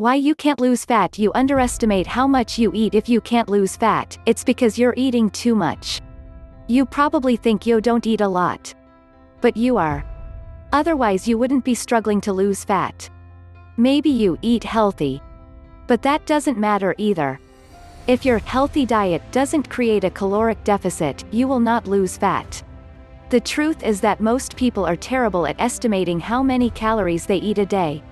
Why you can't lose fat? You underestimate how much you eat. If you can't lose fat, it's because you're eating too much. You probably think you don't eat a lot. But you are. Otherwise you wouldn't be struggling to lose fat. Maybe you eat healthy. But that doesn't matter either. If your healthy diet doesn't create a caloric deficit, you will not lose fat. The truth is that most people are terrible at estimating how many calories they eat a day.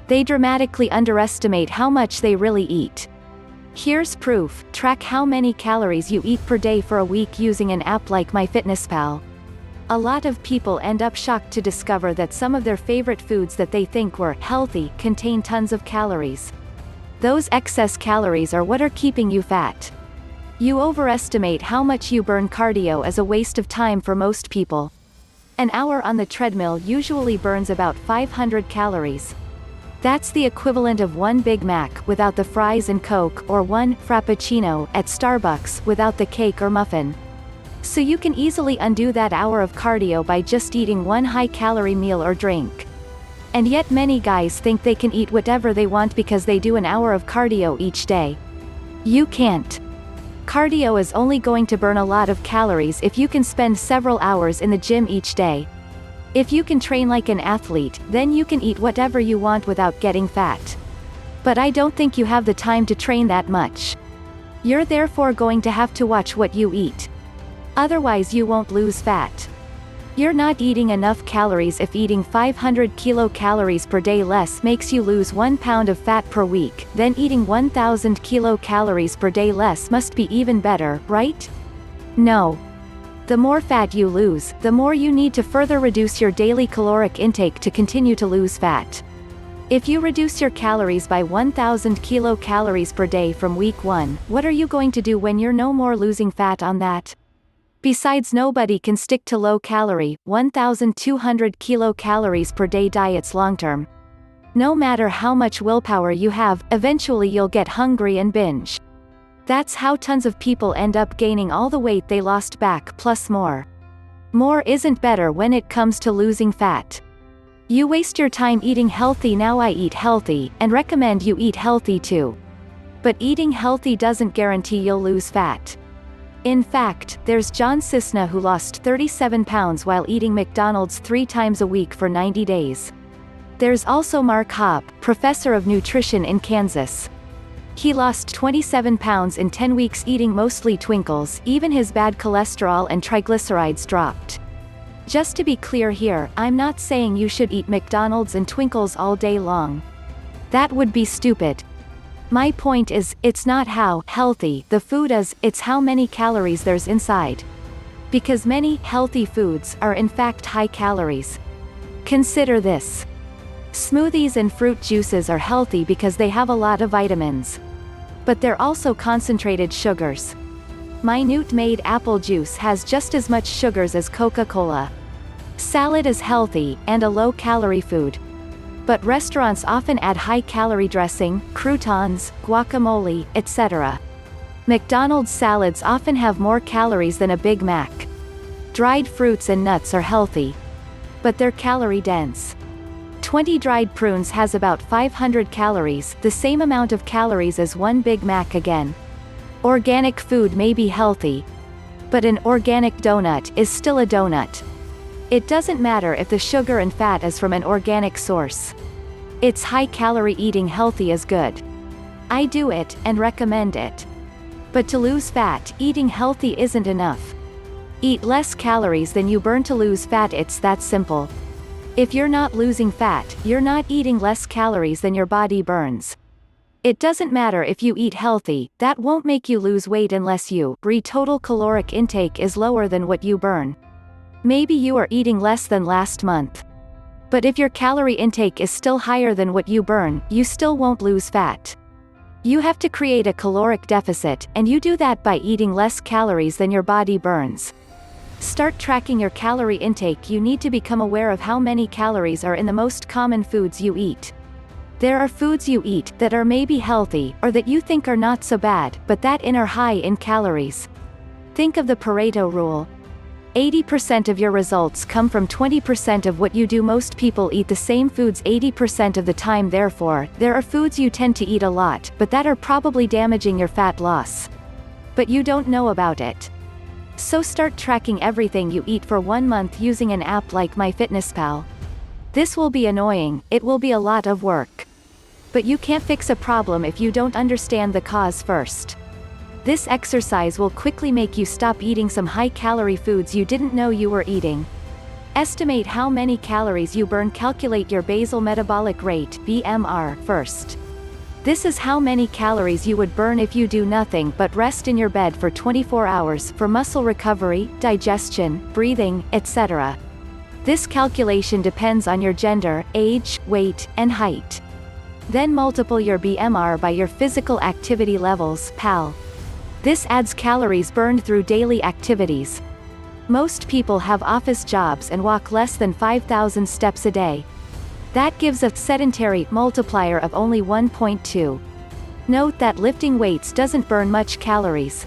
They dramatically underestimate how much they really eat. Here's proof. Track how many calories you eat per day for a week using an app like MyFitnessPal. A lot of people end up shocked to discover that some of their favorite foods that they think were healthy contain tons of calories. Those excess calories are what are keeping you fat. You overestimate how much you burn. Cardio is a waste of time for most people. An hour on the treadmill usually burns about 500 calories. That's the equivalent of one Big Mac without the fries and Coke, or one Frappuccino at Starbucks without the cake or muffin. So you can easily undo that hour of cardio by just eating one high-calorie meal or drink. And yet many guys think they can eat whatever they want because they do an hour of cardio each day. You can't. Cardio is only going to burn a lot of calories if you can spend several hours in the gym each day. If you can train like an athlete, then you can eat whatever you want without getting fat. But I don't think you have the time to train that much. You're therefore going to have to watch what you eat. Otherwise you won't lose fat. You're not eating enough calories. If eating 500 kilocalories per day less makes you lose 1 pound of fat per week, then eating 1000 kilocalories per day less must be even better, right? No. The more fat you lose, the more you need to further reduce your daily caloric intake to continue to lose fat. If you reduce your calories by 1000 kilocalories per day from week 1, what are you going to do when you're no more losing fat on that? Besides, nobody can stick to low-calorie, 1200 kilocalories per day diets long-term. No matter how much willpower you have, eventually you'll get hungry and binge. That's how tons of people end up gaining all the weight they lost back plus more. More isn't better when it comes to losing fat. You waste your time eating healthy. Now I eat healthy, and recommend you eat healthy too. But eating healthy doesn't guarantee you'll lose fat. In fact, there's John Cisna who lost 37 pounds while eating McDonald's 3 times a week for 90 days. There's also Mark Hopp, professor of nutrition in Kansas. He lost 27 pounds in 10 weeks eating mostly Twinkles. Even his bad cholesterol and triglycerides dropped. Just to be clear here, I'm not saying you should eat McDonald's and Twinkles all day long. That would be stupid. My point is, it's not how healthy the food is, it's how many calories there's inside. Because many healthy foods are in fact high calories. Consider this. Smoothies and fruit juices are healthy because they have a lot of vitamins. But they're also concentrated sugars. Minute Maid apple juice has just as much sugars as Coca-Cola. Salad is healthy, and a low-calorie food. But restaurants often add high-calorie dressing, croutons, guacamole, etc. McDonald's salads often have more calories than a Big Mac. Dried fruits and nuts are healthy. But they're calorie-dense. 20 dried prunes has about 500 calories, the same amount of calories as one Big Mac again. Organic food may be healthy. But an organic donut is still a donut. It doesn't matter if the sugar and fat is from an organic source. It's high-calorie. Eating healthy is good. I do it, and recommend it. But to lose fat, eating healthy isn't enough. Eat less calories than you burn to lose fat. It's that simple. If you're not losing fat, you're not eating less calories than your body burns. It doesn't matter if you eat healthy, that won't make you lose weight unless your total caloric intake is lower than what you burn. Maybe you are eating less than last month. But if your calorie intake is still higher than what you burn, you still won't lose fat. You have to create a caloric deficit, and you do that by eating less calories than your body burns. Start tracking your calorie intake. You need to become aware of how many calories are in the most common foods you eat. There are foods you eat that are maybe healthy, or that you think are not so bad, but that are high in calories. Think of the Pareto rule. 80% of your results come from 20% of what you do. Most people eat the same foods 80% of the time, therefore, there are foods you tend to eat a lot, but that are probably damaging your fat loss. But you don't know about it. So start tracking everything you eat for 1 month using an app like MyFitnessPal. This will be annoying, it will be a lot of work. But you can't fix a problem if you don't understand the cause first. This exercise will quickly make you stop eating some high-calorie foods you didn't know you were eating. Estimate how many calories you burn. Calculate your basal metabolic rate (BMR) first. This is how many calories you would burn if you do nothing but rest in your bed for 24 hours for muscle recovery, digestion, breathing, etc. This calculation depends on your gender, age, weight, and height. Then multiply your BMR by your physical activity levels (PAL). This adds calories burned through daily activities. Most people have office jobs and walk less than 5,000 steps a day. That gives a sedentary multiplier of only 1.2. Note that lifting weights doesn't burn much calories.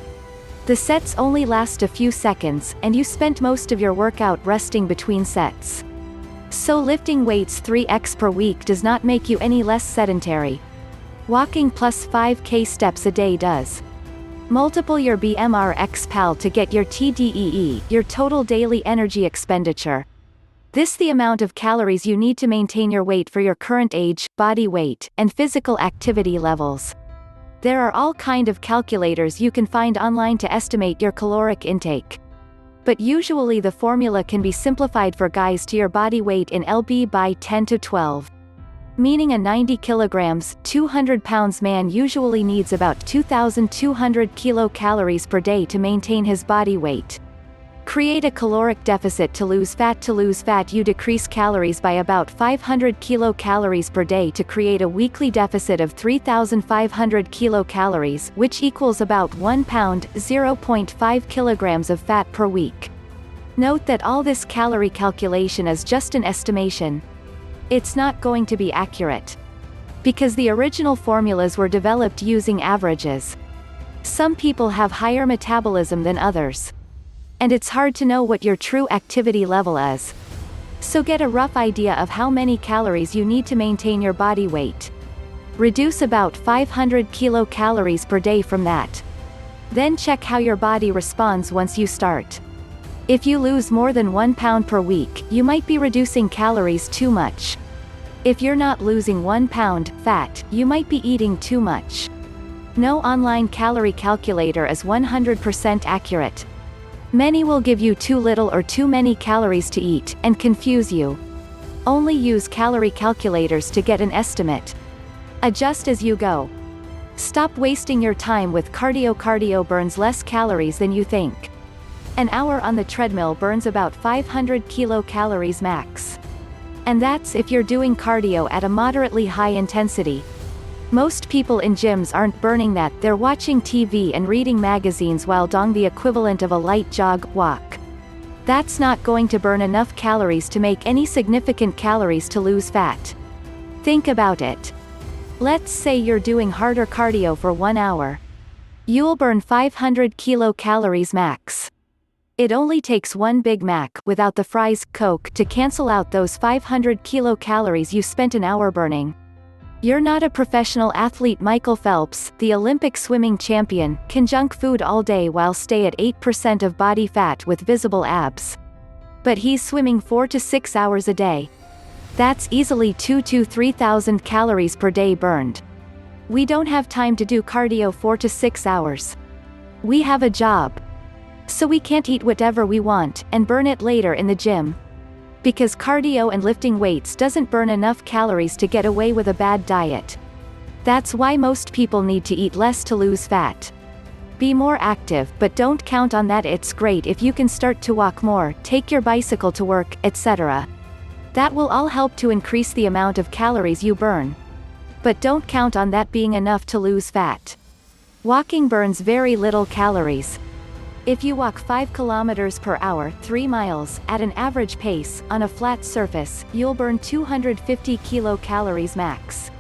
The sets only last a few seconds, and you spent most of your workout resting between sets. So lifting weights 3x per week does not make you any less sedentary. Walking plus 5k steps a day does. Multiply your BMR x PAL to get your TDEE, your total daily energy expenditure. This the amount of calories you need to maintain your weight for your current age, body weight, and physical activity levels. There are all kind of calculators you can find online to estimate your caloric intake. But usually the formula can be simplified for guys to your body weight in lb by 10 to 12. Meaning a 90 kilograms, 200 pounds man usually needs about 2,200 kilocalories per day to maintain his body weight. Create a caloric deficit to lose fat. To lose fat you decrease calories by about 500 kilocalories per day to create a weekly deficit of 3,500 kilocalories, which equals about 1 pound, 0.5 kilograms of fat per week. Note that all this calorie calculation is just an estimation. It's not going to be accurate. Because the original formulas were developed using averages. Some people have higher metabolism than others. And it's hard to know what your true activity level is. So get a rough idea of how many calories you need to maintain your body weight. Reduce about 500 kilocalories per day from that. Then check how your body responds once you start. If you lose more than 1 pound per week, you might be reducing calories too much. If you're not losing 1 pound fat, you might be eating too much. No online calorie calculator is 100% accurate. Many will give you too little or too many calories to eat, and confuse you. Only use calorie calculators to get an estimate. Adjust as you go. Stop wasting your time with cardio. Cardio burns less calories than you think. An hour on the treadmill burns about 500 kilocalories max. And that's if you're doing cardio at a moderately high intensity. Most people in gyms aren't burning that, they're watching TV and reading magazines while doing the equivalent of a light jog, walk. That's not going to burn enough calories to make any significant calories to lose fat. Think about it. Let's say you're doing harder cardio for 1 hour. You'll burn 500 kilocalories max. It only takes 1 Big Mac without the fries, Coke to cancel out those 500 kilocalories you spent an hour burning. You're not a professional athlete. Michael Phelps, the Olympic swimming champion, can junk food all day while stay at 8% of body fat with visible abs. But he's swimming 4 to 6 hours a day. That's easily 2 to 3,000 calories per day burned. We don't have time to do cardio 4 to 6 hours. We have a job. So we can't eat whatever we want, and burn it later in the gym. Because cardio and lifting weights doesn't burn enough calories to get away with a bad diet. That's why most people need to eat less to lose fat. Be more active, but don't count on that. It's great if you can start to walk more, take your bicycle to work, etc. That will all help to increase the amount of calories you burn. But don't count on that being enough to lose fat. Walking burns very little calories. If you walk 5 kilometers per hour, 3 miles, at an average pace, on a flat surface, you'll burn 250 kilocalories max.